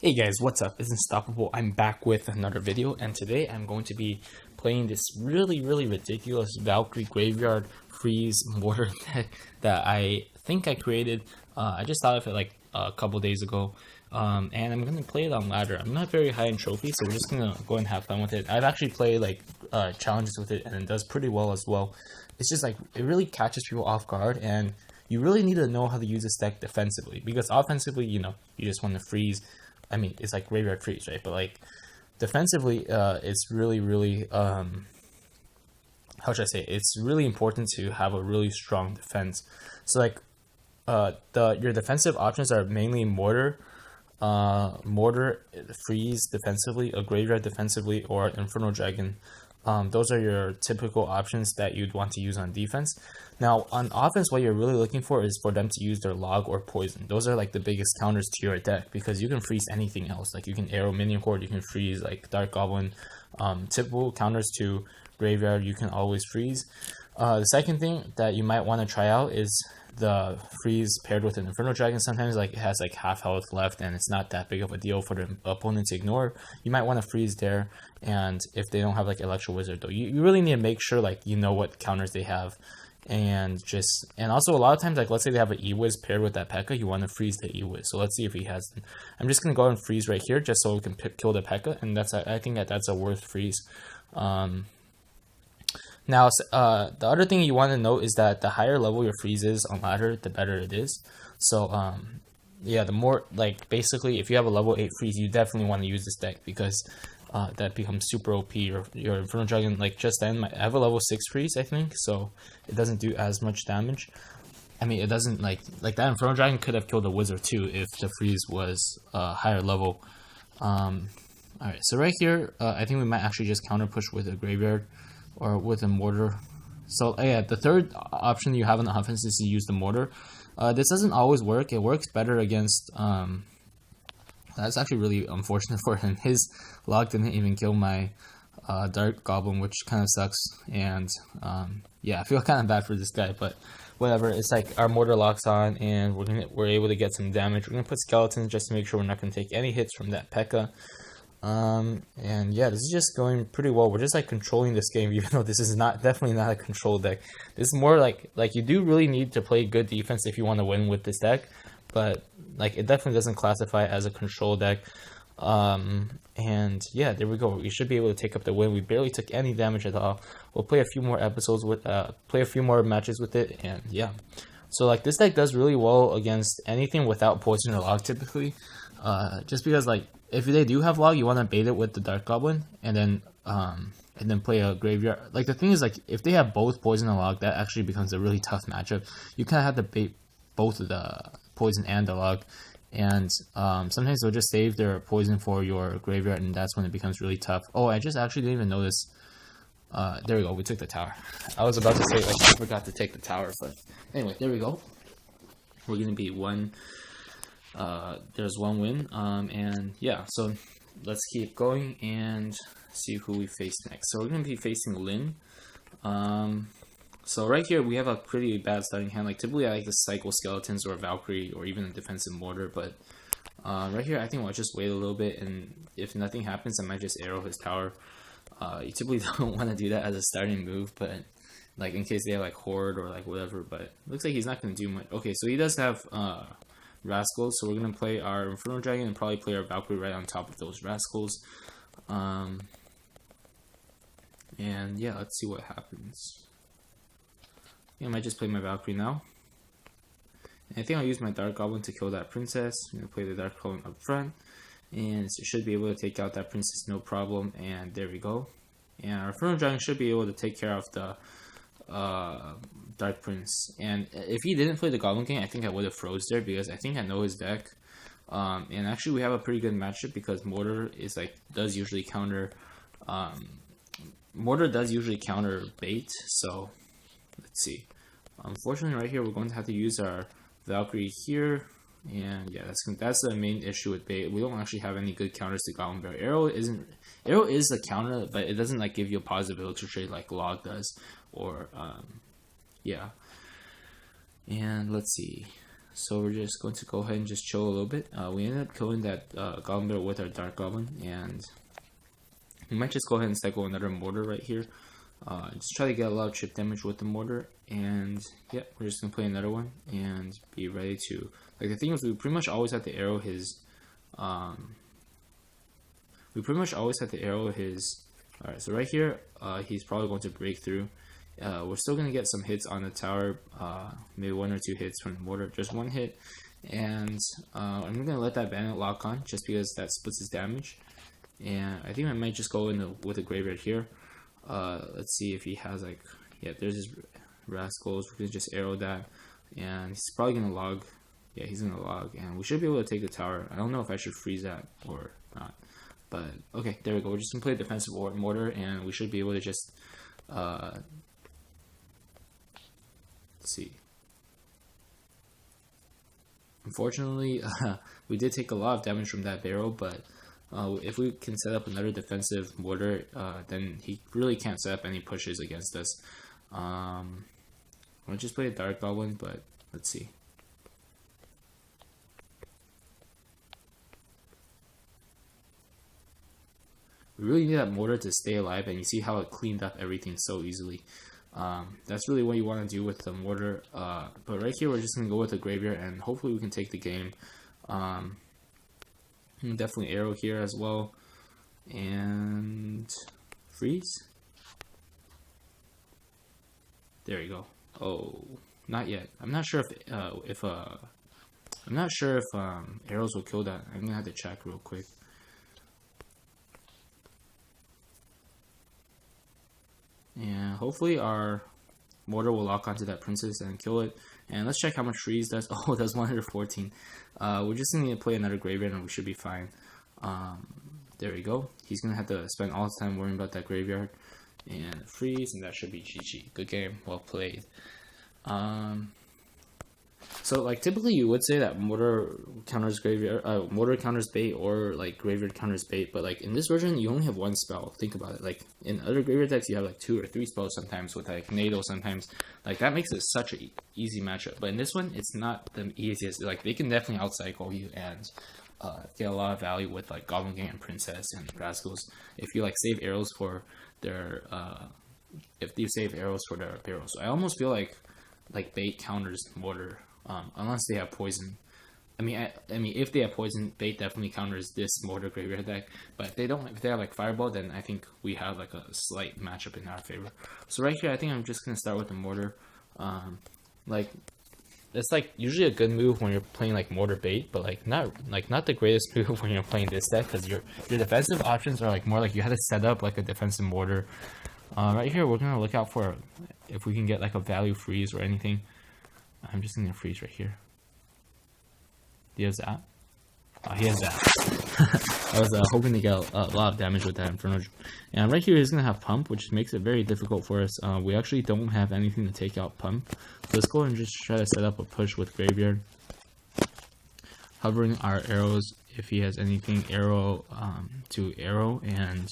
Hey guys, what's up? It's Unstoppable. I'm back with another video, and today I'm going to be playing this really ridiculous Valkyrie graveyard freeze mortar deck that I think I created. I just thought of it like a couple days ago, and I'm gonna play it on ladder. I'm not very high in trophy, so we're just gonna go and have fun with it. I've actually played like challenges with it, and it does pretty well as well. It's just like it really catches people off guard, and you really need to know how to use this deck defensively, because offensively, you just want to freeze. I mean, it's like graveyard freeze, right? But like defensively, it's really how should I say? It's really important to have a really strong defense. So like your defensive options are mainly mortar, freeze defensively, a graveyard defensively, or an infernal dragon. Those are your typical options that you'd want to use on defense. Now, on offense, what you're really looking for is for them to use their log or poison. Those are like the biggest counters to your deck, because you can freeze anything else. Like you can arrow minion horde, you can freeze like dark goblin. Typical counters to graveyard, you can always freeze. The second thing that you might want to try out is the freeze paired with an infernal dragon. Sometimes like it has like half health left and it's not that big of a deal for the opponent to ignore. You might want to freeze there, and if they don't have like elixir wizard though, you really need to make sure like you know what counters they have. And also a lot of times, like let's say they have an E-Wiz paired with that P.E.K.K.A, you want to freeze the E-Wiz. So let's see if he has them. I'm just gonna go and freeze right here just so we can kill the P.E.K.K.A, and I think that's a worth freeze. Now, the other thing you want to note is that the higher level your freeze is on ladder, the better it is. So, yeah, the more, like, basically, if you have a level 8 freeze, you definitely want to use this deck, because that becomes super OP. Your Infernal Dragon, like, just then, I have a level 6 freeze, I think, so it doesn't do as much damage. I mean, it doesn't, like that Infernal Dragon could have killed a wizard, too, if the freeze was higher level. Alright, so right here, I think we might actually just counter push with a graveyard or with a mortar. So yeah, the third option you have on the offense is to use the mortar. This doesn't always work. It works better against that's actually really unfortunate for him. His log didn't even kill my dark goblin, which kind of sucks. And yeah, I feel kind of bad for this guy, but whatever. It's like our mortar locks on, and we're able to get some damage. We're gonna put skeletons just to make sure we're not gonna take any hits from that P.E.K.K.A. And yeah, this is just going pretty well. We're just like controlling this game, even though this is definitely not a control deck. This is more like you do really need to play good defense if you want to win with this deck, but like it definitely doesn't classify as a control deck. And yeah, there we go. We should be able to take up the win. We barely took any damage at all. We'll play a few more episodes with play a few more matches with it, and yeah. So like this deck does really well against anything without poison or log typically. Just because like if they do have log, you want to bait it with the dark goblin, and then play a graveyard. Like the thing is, like if they have both poison and log, that actually becomes a really tough matchup. You kind of have to bait both of the poison and the log, and sometimes they'll just save their poison for your graveyard, and that's when it becomes really tough. Oh, I just actually didn't even notice. There we go. We took the tower. I was about to say like I forgot to take the tower, but anyway, there we go. We're gonna be one. There's one win, and yeah, so let's keep going and see who we face next. So we're going to be facing Lin. So right here we have a pretty bad starting hand. Like typically I like to cycle skeletons or Valkyrie or even a defensive mortar, but right here I think I'll just wait a little bit, and if nothing happens I might just arrow his tower. You typically don't want to do that as a starting move, but like in case they have like horde or like whatever, but it looks like he's not going to do much. Okay, so he does have Rascals, so we're going to play our Infernal Dragon and probably play our Valkyrie right on top of those Rascals. And yeah, let's see what happens. Yeah, I might just play my Valkyrie now. And I think I'll use my Dark Goblin to kill that princess. I'm going to play the Dark Goblin up front, and it should be able to take out that princess no problem, and there we go. And our Infernal Dragon should be able to take care of the Dark Prince. And if he didn't play the Goblin King, I think I would have froze there, because I think I know his deck. And actually we have a pretty good matchup, because Mortar is like does usually counter bait. So let's see. Unfortunately right here we're going to have to use our Valkyrie here, and yeah, that's the main issue with bait. We don't actually have any good counters to Goblin Bear. Arrow is a counter, but it doesn't like give you a positive elixir trade like log does, or yeah. And let's see. so we're just going to go ahead and just chill a little bit. We ended up killing that goblin with our dark goblin, and we might just go ahead and cycle another mortar right here. Just try to get a lot of chip damage with the mortar, and yeah, we're just gonna play another one and be ready to, like, the thing is we pretty much always have to arrow his alright, so right here he's probably going to break through. We're still gonna get some hits on the tower, maybe 1 or 2 hits from the mortar, just 1 hit, and I'm gonna let that bandit lock on just because that splits his damage. And I think I might just go in with a graveyard here. Let's see if he has, like, yeah, there's his Rascals. We're gonna just arrow that, and he's probably gonna log. Yeah, he's gonna log, and we should be able to take the tower. I don't know if I should freeze that or not, but okay, there we go. We're just gonna play a defensive mortar, and we should be able to just let's see. Unfortunately, we did take a lot of damage from that barrel, but if we can set up another defensive mortar, then he really can't set up any pushes against us. I'll just play a dark goblin, but let's see. We really need that mortar to stay alive, and you see how it cleaned up everything so easily. That's really what you want to do with the mortar. But right here, we're just going to go with the graveyard, and hopefully we can take the game. Definitely arrow here as well, and freeze. There you go. Oh, not yet. I'm not sure if arrows will kill that. I'm gonna have to check real quick. And hopefully our mortar will lock onto that princess and kill it. And let's check how much freeze does. Oh, it does 114. We're just gonna need to play another graveyard and we should be fine. There we go. He's gonna have to spend all his time worrying about that graveyard and freeze, and that should be GG. Good game, well played. So like typically you would say that mortar counters graveyard, mortar counters bait, or like graveyard counters bait, but like in this version you only have 1 spell. Think about it. Like in other graveyard decks you have like 2 or 3 spells sometimes, with like NATO sometimes. Like that makes it such an easy matchup. But in this one it's not the easiest. Like they can definitely outcycle you and get a lot of value with like Goblin Gang and Princess and Rascals. If you like save arrows for their barrels. So I almost feel like bait counters mortar. Unless they have poison. I mean, if they have poison, bait definitely counters this mortar graveyard deck. But if they don't, if they have like fireball, then I think we have like a slight matchup in our favor. So right here, I think I'm just gonna start with the mortar. Like it's like usually a good move when you're playing like mortar bait, but like not the greatest move when you're playing this deck, because your defensive options are like more like you have to set up like a defensive mortar. Right here, we're gonna look out for if we can get like a value freeze or anything. I'm just gonna freeze right here. He has that. Oh, he has that. I was hoping to get a lot of damage with that Inferno. And right here he's gonna have Pump, which makes it very difficult for us. We actually don't have anything to take out Pump. So let's go and just try to set up a push with Graveyard. Hovering our arrows if he has anything arrow to arrow, and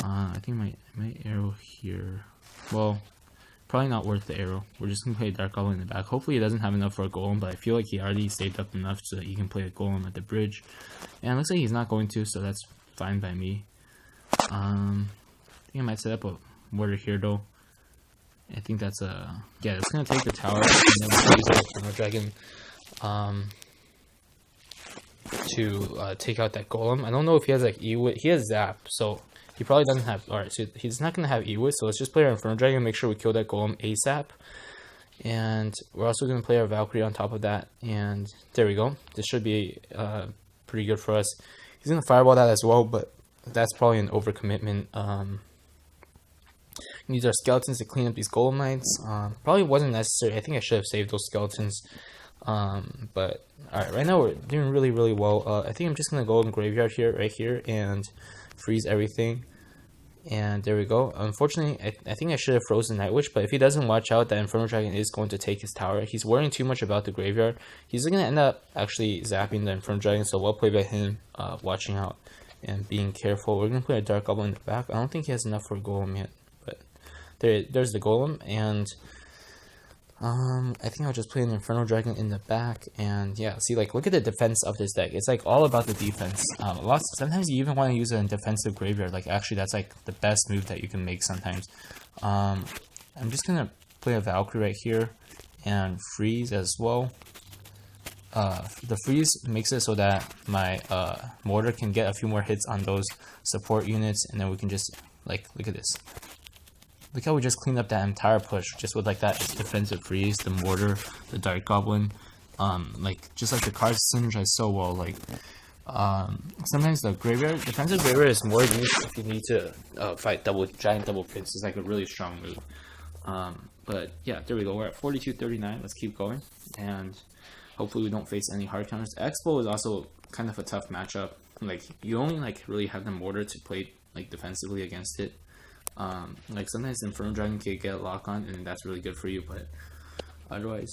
I think my arrow here. Well, probably not worth the arrow. We're just gonna play a Dark Goblin in the back. Hopefully he doesn't have enough for a Golem, but I feel like he already saved up enough so that he can play a Golem at the bridge. And it looks like he's not going to, so that's fine by me. I think I might set up a mortar here though. I think that's yeah, it's gonna take the tower and then we'll use the Inferno Dragon to take out that Golem. I don't know if he has like E-Wit. He has Zap, so he probably doesn't have. Alright, so he's not going to have E-Wit, so let's just play our Inferno Dragon and make sure we kill that Golem ASAP. And we're also going to play our Valkyrie on top of that. And there we go. This should be pretty good for us. He's going to fireball that as well, but that's probably an overcommitment. He needs our skeletons to clean up these Golem Knights. Probably wasn't necessary. I think I should have saved those skeletons. But alright, right now we're doing really, really well. I think I'm just going to go in Graveyard here, right here, and freeze everything. And there we go. Unfortunately, I think I should have frozen Night Witch, but if he doesn't watch out, that Inferno Dragon is going to take his tower. He's worrying too much about the graveyard. He's going to end up actually zapping the Inferno Dragon, so well played by him, watching out and being careful. We're going to play a Dark Goblin in the back. I don't think he has enough for a Golem yet, but there's the Golem. And I think I'll just play an Infernal Dragon in the back, and yeah, see, like, look at the defense of this deck. It's like all about the defense. Sometimes you even want to use a defensive graveyard. Like, actually, that's like the best move that you can make sometimes. I'm just gonna play a Valkyrie right here, and freeze as well. The freeze makes it so that my mortar can get a few more hits on those support units, and then we can just, like, look at this. Look how we just cleaned up that entire push just with like that defensive freeze, the mortar, the dark goblin. Like just like the cards synergize so well. Like sometimes the defensive graveyard is more used if you need to fight giant double prints. It's like a really strong move. But yeah, there we go. We're at 42-39. Let's keep going, and hopefully we don't face any hard counters. Expo is also kind of a tough matchup. Like you only like really have the mortar to play like defensively against it. Like sometimes Infernal Dragon can get a lock on, and that's really good for you, but otherwise,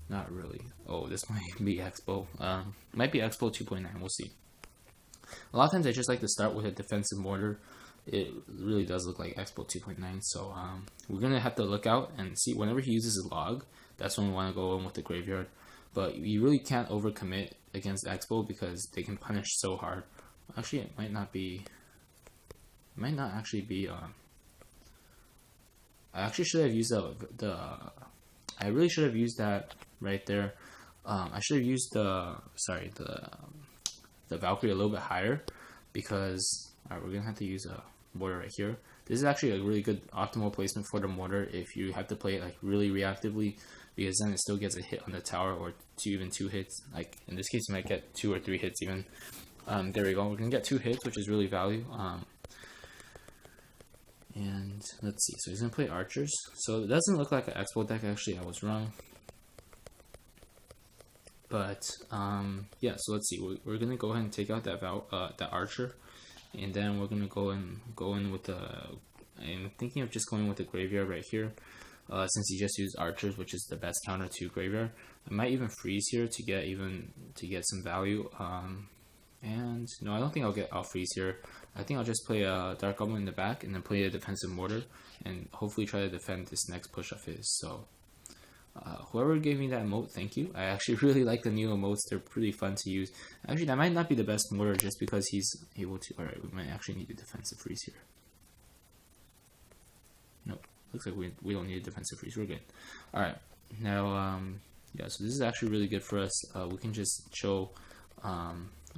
not really. Oh, this might be Expo. Might be Expo 2.9. We'll see. A lot of times I just like to start with a defensive mortar. It really does look like Expo 2.9. So we're gonna have to look out and see whenever he uses a log. That's when we want to go in with the graveyard. But you really can't overcommit against Expo because they can punish so hard. Actually, it might not be. Might not actually be. I actually should have used I really should have used that right there. I should have used the Valkyrie a little bit higher because we're gonna have to use a mortar right here. This is actually a really good optimal placement for the mortar if you have to play it like really reactively, because then it still gets a hit on the tower or even two hits. Like in this case, you might get 2 or 3 hits even. There we go. We're gonna get 2 hits, which is really value. And let's see, so he's gonna play archers. So it doesn't look like an Expo deck, actually. I was wrong. But yeah, so let's see. We're gonna go ahead and take out that archer, and then we're gonna go in with the. I'm thinking of just going with the graveyard right here, since he just used archers, which is the best counter to graveyard. I might even freeze here to get some value. And no, I don't think I'll freeze here. I think I'll just play a Dark Goblin in the back and then play a defensive mortar and hopefully try to defend this next push of his. So whoever gave me that emote, thank you. I actually really like the new emotes. They're pretty fun to use. Actually, that might not be the best mortar just because he's able to. Alright, we might actually need a defensive freeze here. Nope, looks like we don't need a defensive freeze. We're good. Alright, now yeah, so this is actually really good for us. We can just show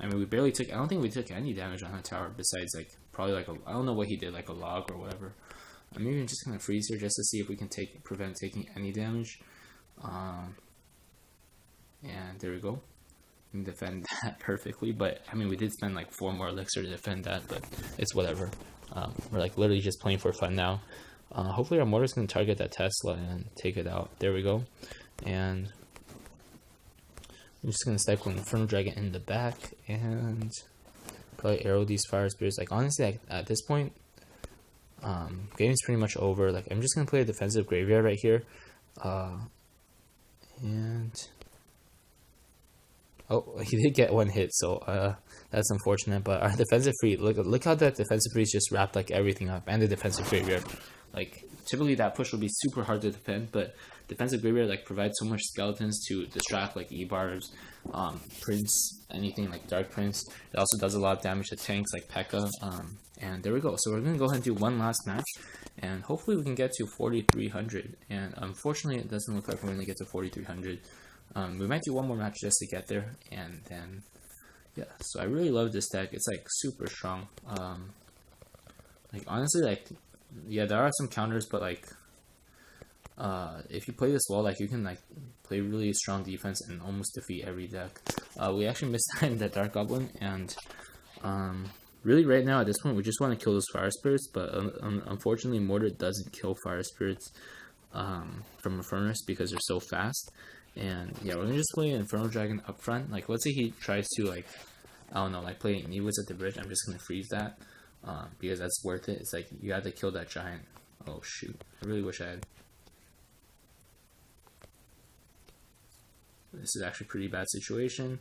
I mean, we barely took. I don't think we took any damage on the tower besides like probably like I don't know what he did, like a log or whatever. I'm even just gonna freeze here just to see if we can prevent taking any damage. And there we go. We can defend that perfectly. But I mean, we did spend like 4 more elixir to defend that, but it's whatever. We're like literally just playing for fun now. Hopefully our mortar's gonna target that Tesla and take it out. There we go. And I'm just gonna cycle Infernal Dragon in the back and probably arrow these fire spirits. Like honestly, like, at this point, game's pretty much over. Like I'm just gonna play a defensive graveyard right here, and oh, he did get 1 hit, so that's unfortunate. But our defensive free, look how that defensive free just wrapped like everything up, and the defensive graveyard. Like typically that push would be super hard to defend, but defensive graveyard like provides so much skeletons to distract like E-bars, Prince, anything like Dark Prince. It also does a lot of damage to tanks like P.E.K.K.A. And there we go. So we're gonna go ahead and do one last match, and hopefully we can get to 4,300. And unfortunately, it doesn't look like we're gonna get to 4,300. We might do one more match just to get there, and then yeah. So I really love this deck. It's like super strong. Like honestly, like yeah, there are some counters, but like if you play this well, like you can like play really strong defense and almost defeat every deck. We actually missed that Dark Goblin, and really right now at this point we just want to kill those fire spirits, but unfortunately Mortar doesn't kill fire spirits from a furnace because they're so fast. And yeah, we're gonna just play an Infernal Dragon up front. Like let's say he tries to like, I don't know, like play Neewoods at the bridge. I'm just gonna freeze that because that's worth it. It's like you have to kill that giant. Oh shoot, I really wish I had. This is actually a pretty bad situation.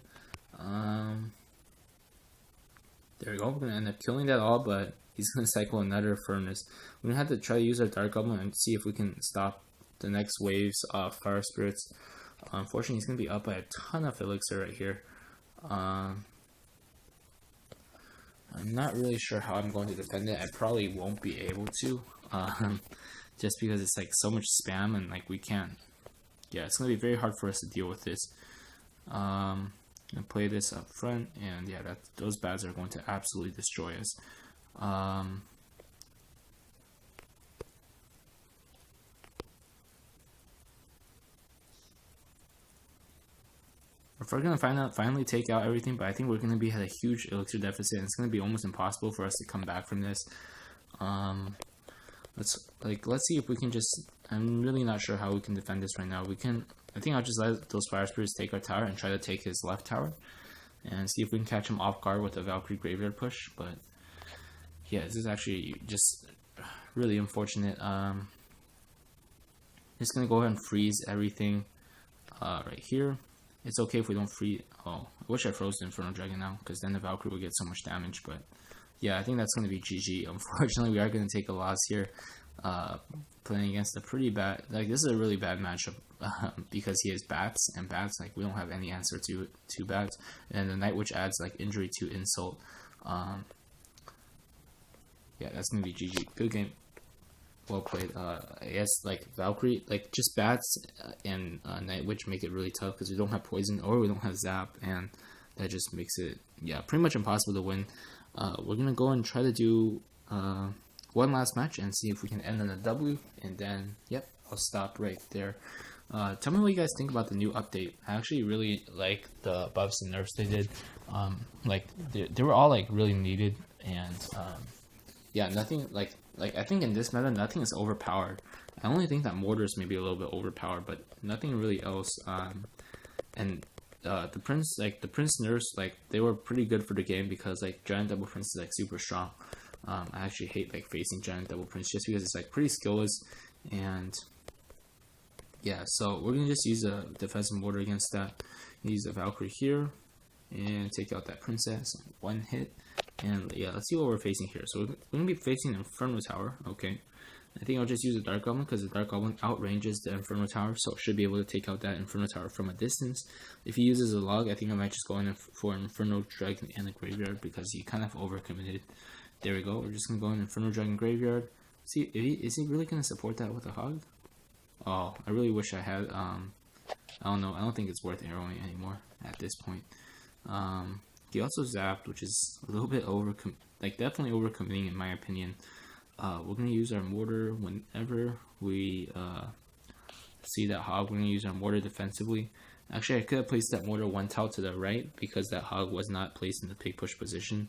There we go. We're gonna end up killing that all, but he's gonna cycle another furnace. We're gonna have to try to use our Dark Goblin and see if we can stop the next waves of Fire Spirits. Unfortunately, he's going to be up by a ton of elixir right here. I'm not really sure how I'm going to defend it. I probably won't be able to, just because it's like so much spam and like we can't. Yeah, it's going to be very hard for us to deal with this. I'm going to play this up front, and yeah, those bats are going to absolutely destroy us. If we're going to finally take out everything, but I think we're going to be at a huge elixir deficit, and it's going to be almost impossible for us to come back from this. Let's see if we can just. I'm really not sure how we can defend this right now. I think I'll just let those Fire Spirits take our tower and try to take his left tower, and see if we can catch him off guard with a Valkyrie graveyard push. But yeah, this is actually just really unfortunate. Just gonna go ahead and freeze everything right here. It's okay if we don't freeze. Oh, I wish I froze the Inferno Dragon now, because then the Valkyrie would get so much damage. But yeah, I think that's going to be GG. Unfortunately, we are going to take a loss here, playing against a pretty bad. Like, this is a really bad matchup because he has bats, and bats, like, we don't have any answer to bats. And the Night Witch adds like injury to insult. Yeah, that's going to be GG. Good game. Well played. I guess like Valkyrie, like just bats and Night Witch make it really tough because we don't have poison or we don't have zap, and that just makes it pretty much impossible to win. We're gonna go and try to do one last match and see if we can end on a W, and then I'll stop right there. Tell me what you guys think about the new update. I actually really like the buffs and nerfs they did. Like they were all like really needed, and nothing like I think in this meta nothing is overpowered. I only think that Mortars may be a little bit overpowered, but nothing really else. And the Prince nerfs, like they were pretty good for the game because like Giant Double Prince is like super strong. I actually hate like facing Giant Double Prince just because it's like pretty skillless, and yeah, so we're gonna just use a defensive mortar against that. Use a Valkyrie here and take out that princess. One hit. And yeah, let's see what we're facing here. So we're going to be facing Inferno Tower. Okay. I think I'll just use a Dark Goblin because the Dark Goblin outranges the Inferno Tower. So it should be able to take out that Inferno Tower from a distance. If he uses a log, I think I might just go in for Inferno Dragon and the Graveyard because he kind of overcommitted. There we go. We're just going to go in Inferno Dragon Graveyard. See, is he really going to support that with a hog? Oh, I really wish I had. I don't know. I don't think it's worth arrowing anymore at this point. He also zapped, which is a little bit definitely overcommitting in my opinion. We're gonna use our mortar whenever we see that hog. We're gonna use our mortar defensively. Actually, I could have placed that mortar one tile to the right because that hog was not placed in the pig push position.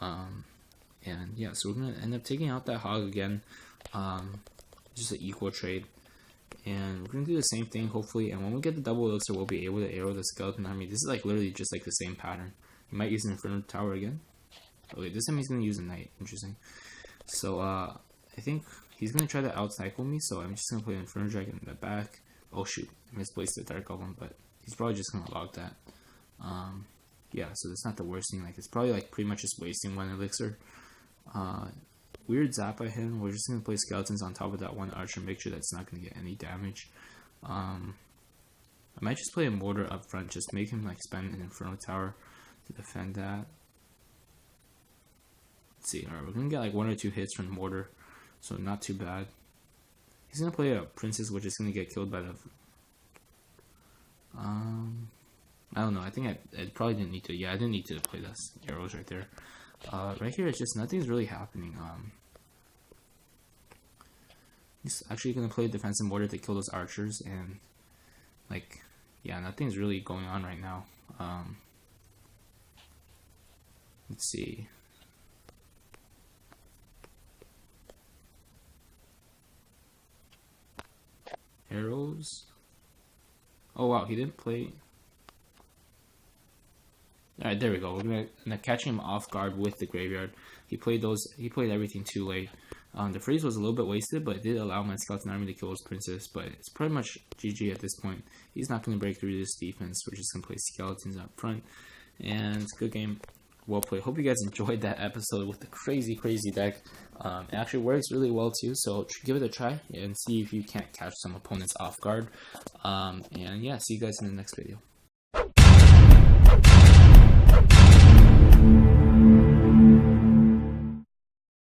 And yeah, so we're gonna end up taking out that hog again. Just an equal trade. And we're gonna do the same thing hopefully, and when we get the double elixir we'll be able to arrow the skeleton army. This is like literally just like the same pattern. He might use an Inferno Tower again. Okay, this time he's gonna use a Knight. Interesting. So I think he's gonna try to outcycle me, so I'm just gonna play an Inferno Dragon in the back. Oh shoot, I misplaced the Dark Goblin, but he's probably just gonna log that. Yeah, so that's not the worst thing. Like it's probably like pretty much just wasting one elixir. Weird zap by him. We're just gonna play skeletons on top of that one archer, make sure that's not gonna get any damage. I might just play a mortar up front, just make him like spend an Inferno Tower to defend that. Let's see. Alright, we're gonna get like 1 or 2 hits from mortar, so not too bad. He's gonna play a princess, which is gonna get killed by the. I don't know. I think I probably didn't need to. Yeah, I didn't need to play those arrows right there. Right here, it's just nothing's really happening. He's actually gonna play defensive mortar to kill those archers, and like, yeah, nothing's really going on right now. Let's see. Arrows. Oh wow, he didn't play. Alright, there we go. We're gonna catch him off guard with the graveyard. He played everything too late. The freeze was a little bit wasted, but it did allow my skeleton army to kill his princess. But it's pretty much GG at this point. He's not gonna break through this defense. We're just gonna play skeletons up front, and it's a good game. well played. Hope you guys enjoyed that episode with the crazy deck. It actually works really well too, so give it a try and see if you can't catch some opponents off guard. And yeah, see you guys in the next video.